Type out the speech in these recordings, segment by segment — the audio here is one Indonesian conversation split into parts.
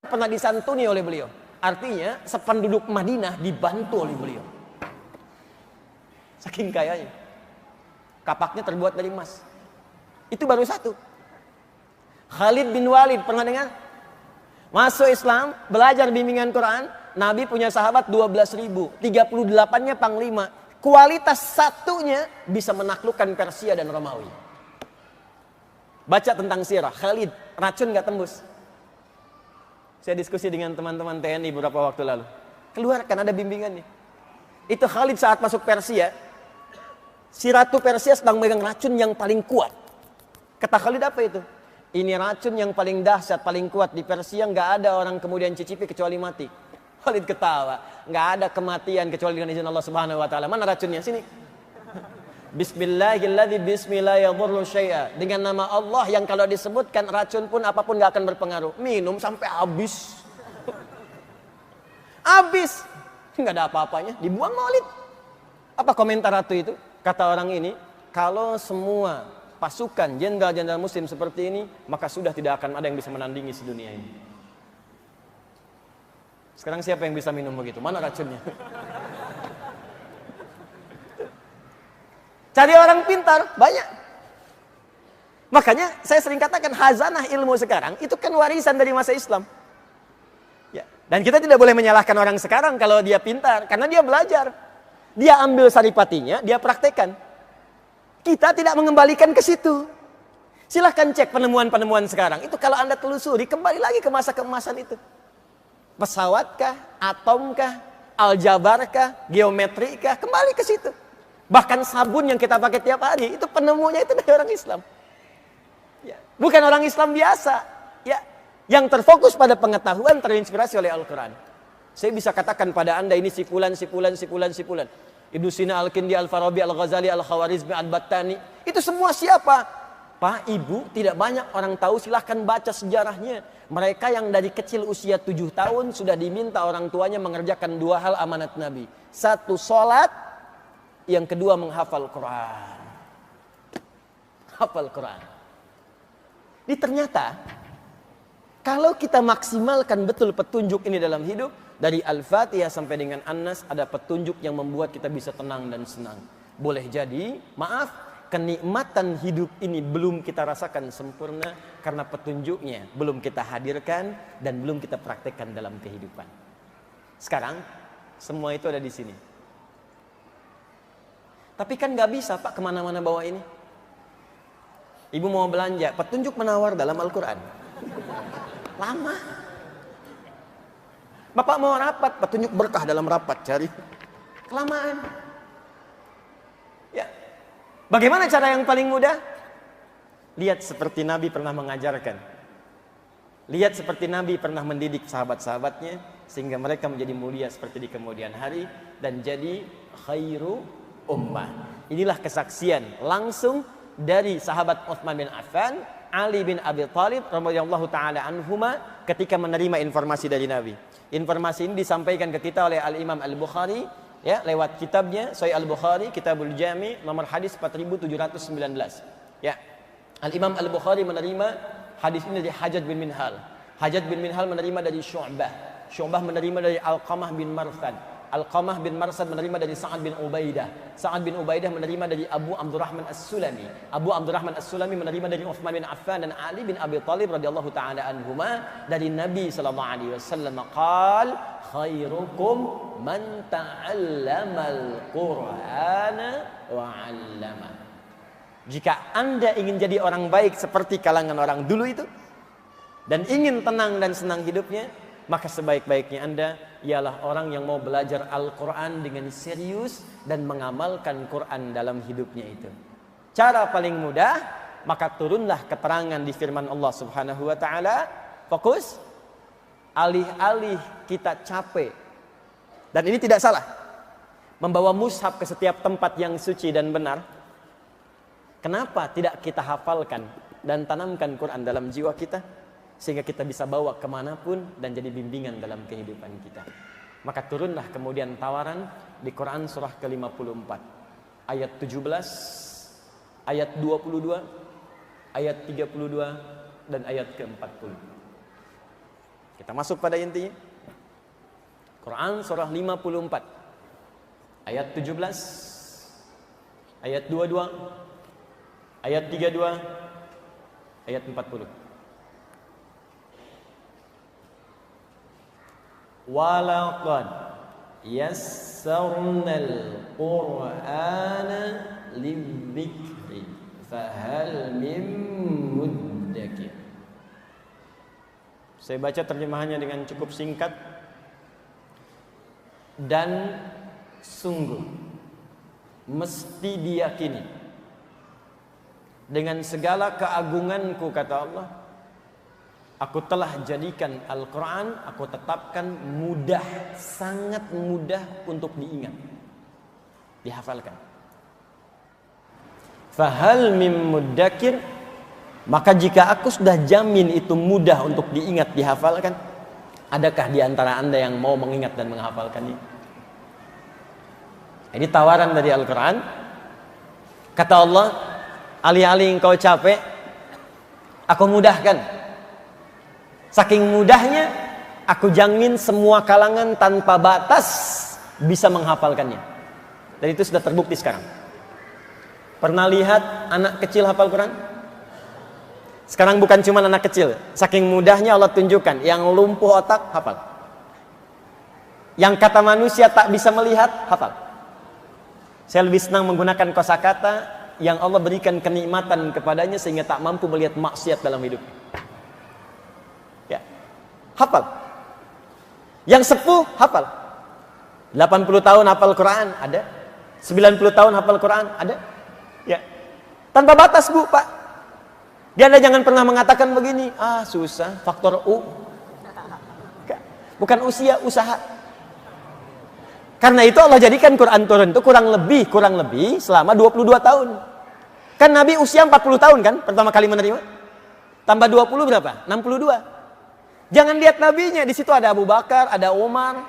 pernah disantuni oleh beliau. Artinya sependuduk Madinah dibantu oleh beliau. Saking kayanya. Kapaknya terbuat dari emas. Itu baru satu. Khalid bin Walid, pernah dengar? Masuk Islam, belajar bimbingan Quran. Nabi punya sahabat 12.000, 38-nya panglima. Kualitas satunya bisa menaklukkan Persia dan Romawi. Baca tentang sirah, Khalid, racun gak tembus. Saya diskusi dengan teman-teman TNI beberapa waktu lalu. Keluarkan, ada bimbingannya. Itu Khalid saat masuk Persia. Si Ratu Persia sedang megang racun yang paling kuat. Kata Khalid, apa itu? Ini racun yang paling dahsyat, paling kuat di Persia. Nggak ada orang kemudian cicipi kecuali mati. Khalid ketawa. Nggak ada kematian kecuali dengan izin Allah Subhanahu Wa Taala. Mana racunnya? Sini. Bismillahilladzi bismillahirrahmanirrahim syai'a. Dengan nama Allah yang kalau disebutkan racun pun apapun nggak akan berpengaruh. Minum sampai habis. Habis. Nggak ada apa-apanya. Dibuang Khalid. Apa komentar ratu itu? Kata orang ini, kalau semua pasukan jenderal-jenderal muslim seperti ini, maka sudah tidak akan ada yang bisa menandingi sedunia ini. Sekarang siapa yang bisa minum begitu? Mana racunnya? Cari orang pintar, banyak. Makanya saya sering katakan khazanah ilmu sekarang itu kan warisan dari masa Islam. Ya. Dan kita tidak boleh menyalahkan orang sekarang kalau dia pintar, karena dia belajar. Dia ambil saripatinya, dia praktekkan. Kita tidak mengembalikan ke situ. Silahkan cek penemuan-penemuan sekarang. Itu kalau Anda telusuri, kembali lagi ke masa keemasan itu. Pesawat-kah, atom-kah, aljabar-kah, geometri-kah, kembali ke situ. Bahkan sabun yang kita pakai tiap hari, itu penemunya itu dari orang Islam. Ya. Bukan orang Islam biasa. Ya. Yang terfokus pada pengetahuan, terinspirasi oleh Al-Quran. Saya bisa katakan pada Anda ini sipulan. Ibnu Sina, Al-Kindi, Al-Farabi, Al-Ghazali, Al-Khawarizmi, Al-Battani. Itu semua siapa? Pak, Ibu, tidak banyak orang tahu, silahkan baca sejarahnya. Mereka yang dari kecil usia 7 tahun sudah diminta orang tuanya mengerjakan 2 hal amanat Nabi. 1, sholat. Yang kedua, menghafal Quran. Hafal Quran. Ini ternyata, kalau kita maksimalkan betul petunjuk ini dalam hidup, dari Al-Fatihah sampai dengan An-Nas, ada petunjuk yang membuat kita bisa tenang dan senang. Boleh jadi, maaf, kenikmatan hidup ini belum kita rasakan sempurna karena petunjuknya belum kita hadirkan dan belum kita praktekkan dalam kehidupan. Sekarang, semua itu ada di sini. Tapi kan gak bisa Pak kemana-mana bawa ini. Ibu mau belanja, petunjuk menawar dalam Al-Quran. Lama. Bapak mau rapat, petunjuk berkah dalam rapat, cari. Kelamaan. Ya. Bagaimana cara yang paling mudah? Lihat seperti Nabi pernah mengajarkan. Lihat seperti Nabi pernah mendidik sahabat-sahabatnya sehingga mereka menjadi mulia seperti di kemudian hari dan jadi khairu ummah. Inilah kesaksian langsung dari sahabat Utsman bin Affan, Ali bin Abi Thalib radhiyallahu taala anhuma ketika menerima informasi dari Nabi. Informasi ini disampaikan ke kita oleh Al-Imam Al-Bukhari ya, lewat kitabnya Sahih Al-Bukhari, Kitabul Jami, nomor hadis 4719. Ya. Al-Imam Al-Bukhari menerima hadis ini dari Hajjaj bin Minhal. Hajjaj bin Minhal menerima dari Syu'bah. Syu'bah menerima dari Alqamah bin Marsad. Alqamah bin Marsad menerima dari Sa'ad bin Ubaidah. Sa'ad bin Ubaidah menerima dari Abu Abdurrahman As-Sulami. Abu Abdurrahman As-Sulami menerima dari Utsman bin Affan dan Ali bin Abi Thalib radhiyallahu taala anhuma dari Nabi sallallahu alaihi wasallam qaal khairukum man ta'allamal Qur'ana wa 'allama. Jika Anda ingin jadi orang baik seperti kalangan orang dulu itu dan ingin tenang dan senang hidupnya, maka sebaik-baiknya Anda ialah orang yang mau belajar Al-Quran dengan serius dan mengamalkan Quran dalam hidupnya itu. Cara paling mudah, maka turunlah keterangan di firman Allah Subhanahu wa taala, fokus, alih-alih kita capek. Dan ini tidak salah. Membawa mushaf ke setiap tempat yang suci dan benar. Kenapa tidak kita hafalkan dan tanamkan Quran dalam jiwa kita? Sehingga kita bisa bawa kemanapun dan jadi bimbingan dalam kehidupan kita. Maka turunlah kemudian tawaran di Quran surah ke-54. Ayat 17, ayat 22, ayat 32, dan ayat ke-40. Kita masuk pada intinya. Quran surah 54 ayat 17, ayat 22, ayat 32, ayat 40. Walaqad yassarnal Qur'ana lidzikri fahal mim muddakir. Saya baca terjemahannya dengan cukup singkat. Dan sungguh mesti diyakini dengan segala keagunganku, kata Allah, aku telah jadikan Al-Quran, aku tetapkan mudah, sangat mudah untuk diingat, dihafalkan. Fahal mim muddakir, maka jika aku sudah jamin itu mudah untuk diingat, dihafalkan, adakah di antara Anda yang mau mengingat dan menghafalkannya? Ini tawaran dari Al-Quran. Kata Allah, alih-alih engkau capek, aku mudahkan. Saking mudahnya, aku jamin semua kalangan tanpa batas bisa menghafalkannya. Dan itu sudah terbukti sekarang. Pernah lihat anak kecil hafal Quran? Sekarang bukan cuma anak kecil. Saking mudahnya Allah tunjukkan, yang lumpuh otak hafal. Yang kata manusia tak bisa melihat hafal. Saya lebih senang menggunakan kosakata yang Allah berikan kenikmatan kepadanya sehingga tak mampu melihat maksiat dalam hidup. Ya, hafal. Yang sepuh hafal. 80 tahun hafal Quran ada. 90 tahun hafal Quran ada. Ya, tanpa batas Bu, Pak. Dia Anda jangan pernah mengatakan begini, susah, faktor U. Bukan usia, usaha. Karena itu Allah jadikan Quran turun itu kurang lebih selama 22 tahun. Kan Nabi usia 40 tahun kan pertama kali menerima. Tambah 20 berapa? 62. Jangan lihat nabinya, di situ ada Abu Bakar, ada Umar,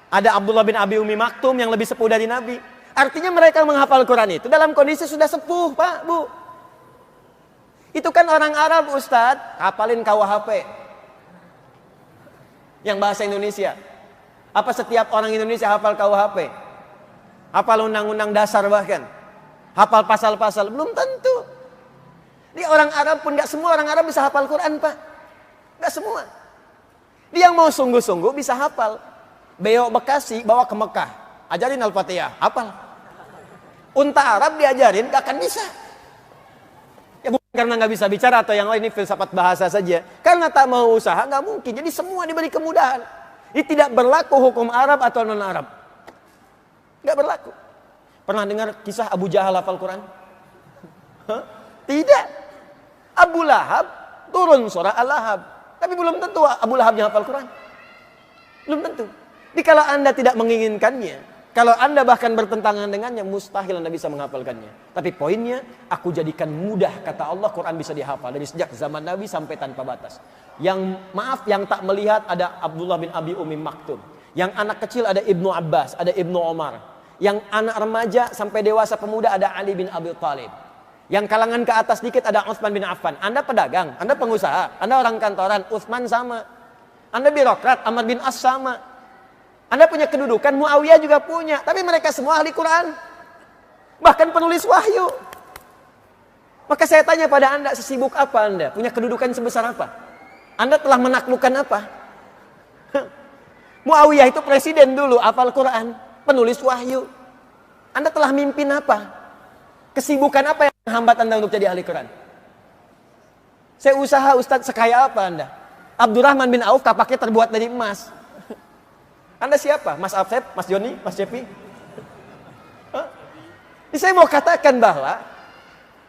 ada Abdullah bin Abi Umi Maktum yang lebih sepuh dari Nabi. Artinya mereka menghafal Quran itu dalam kondisi sudah sepuh, Pak, Bu. Itu kan orang Arab, Ustadz, hafalin KUHP. Yang bahasa Indonesia. Apa setiap orang Indonesia hafal KUHP? Hafal undang-undang dasar bahkan? Hafal pasal-pasal? Belum tentu. Di orang Arab pun gak semua orang Arab bisa hafal Quran, Pak. Gak semua. Dia yang mau sungguh-sungguh bisa hafal. Beo Bekasi bawa ke Mekah, ajarin Al-Fatihah, hafal. Unta Arab diajarin gak akan bisa. Ya bukan karena gak bisa bicara atau yang lain, ini filsafat bahasa saja. Karena tak mau usaha gak mungkin. Jadi semua diberi kemudahan. Ini tidak berlaku hukum Arab atau non-Arab. Nggak berlaku. Pernah dengar kisah Abu Jahal hafal Quran? Tidak. Abu Lahab turun surah Al-Lahab. Tapi belum tentu Abu Lahabnya hafal Quran. Belum tentu. Jadi kalau Anda tidak menginginkannya, kalau Anda bahkan bertentangan dengannya, mustahil Anda bisa menghafalkannya. Tapi poinnya, aku jadikan mudah, kata Allah, Quran bisa dihafal. Dari sejak zaman Nabi sampai tanpa batas. Yang tak melihat ada Abdullah bin Abi Umi Maktum. Yang anak kecil ada Ibnu Abbas, ada Ibnu Omar. Yang anak remaja sampai dewasa pemuda ada Ali bin Abi Thalib. Yang kalangan ke atas dikit ada Utsman bin Affan. Anda pedagang, Anda pengusaha, Anda orang kantoran, Utsman sama. Anda birokrat, Amr bin As sama. Anda punya kedudukan, Muawiyah juga punya. Tapi mereka semua ahli Quran. Bahkan penulis wahyu. Maka saya tanya pada Anda, sesibuk apa Anda? Punya kedudukan sebesar apa? Anda telah menaklukkan apa? Muawiyah itu presiden dulu, hafal Quran, penulis wahyu. Anda telah mimpin apa? Kesibukan apa yang menghambat Anda untuk jadi ahli Quran? Saya usaha, Ustadz, sekaya apa Anda? Abdurrahman bin Auf kapaknya terbuat dari emas. Anda siapa? Mas Afsep? Mas Joni? Mas Cepi? Saya mau katakan bahwa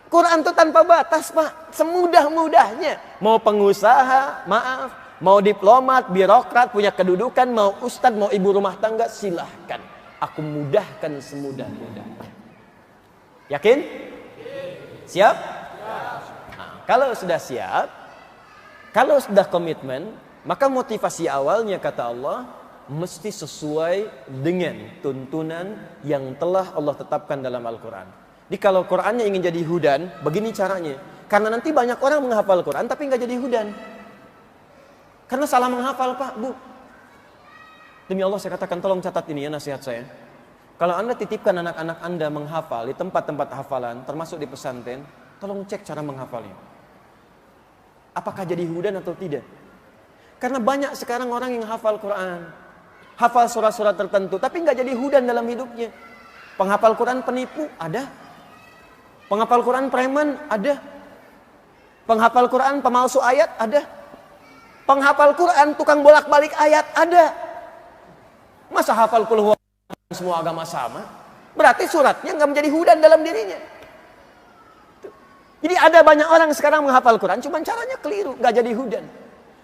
Quran itu tanpa batas, Pak. Semudah-mudahnya. Mau pengusaha, maaf. Mau diplomat, birokrat, punya kedudukan. Mau ustadz, mau ibu rumah tangga, silahkan. Aku mudahkan semudah-mudahnya. Yakin? Siap? Nah, kalau sudah siap, kalau sudah komitmen, maka motivasi awalnya, kata Allah, mesti sesuai dengan tuntunan yang telah Allah tetapkan dalam Al-Quran. Jadi kalau Qurannya ingin jadi hudan, begini caranya. Karena nanti banyak orang menghafal Quran tapi nggak jadi hudan. Karena salah menghafal, Pak, Bu. Demi Allah saya katakan, tolong catat ini ya nasihat saya. Kalau Anda titipkan anak-anak Anda menghafal di tempat-tempat hafalan, termasuk di pesantren, tolong cek cara menghafalnya. Apakah jadi hudan atau tidak? Karena banyak sekarang orang yang hafal Quran, hafal surat-surat tertentu, tapi nggak jadi hudan dalam hidupnya. Penghafal Quran penipu, ada. Penghafal Quran preman, ada. Penghafal Quran pemalsu ayat, ada. Penghafal Quran tukang bolak-balik ayat, ada. Masa hafal qul huwallahu semua agama sama? Berarti suratnya nggak menjadi hudan dalam dirinya. Jadi ada banyak orang sekarang menghafal Quran, cuman caranya keliru, nggak jadi hudan.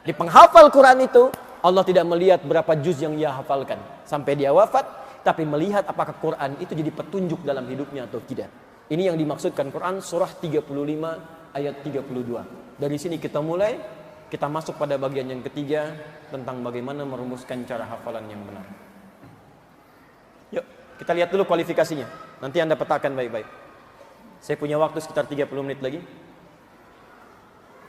Di penghafal Quran itu, Allah tidak melihat berapa juz yang dia hafalkan sampai dia wafat, tapi melihat apakah Quran itu jadi petunjuk dalam hidupnya atau tidak. Ini yang dimaksudkan Quran surah 35 ayat 32. Dari sini kita mulai, kita masuk pada bagian yang ketiga tentang bagaimana merumuskan cara hafalan yang benar. Yuk, kita lihat dulu kualifikasinya. Nanti Anda petakan baik-baik. Saya punya waktu sekitar 30 menit lagi.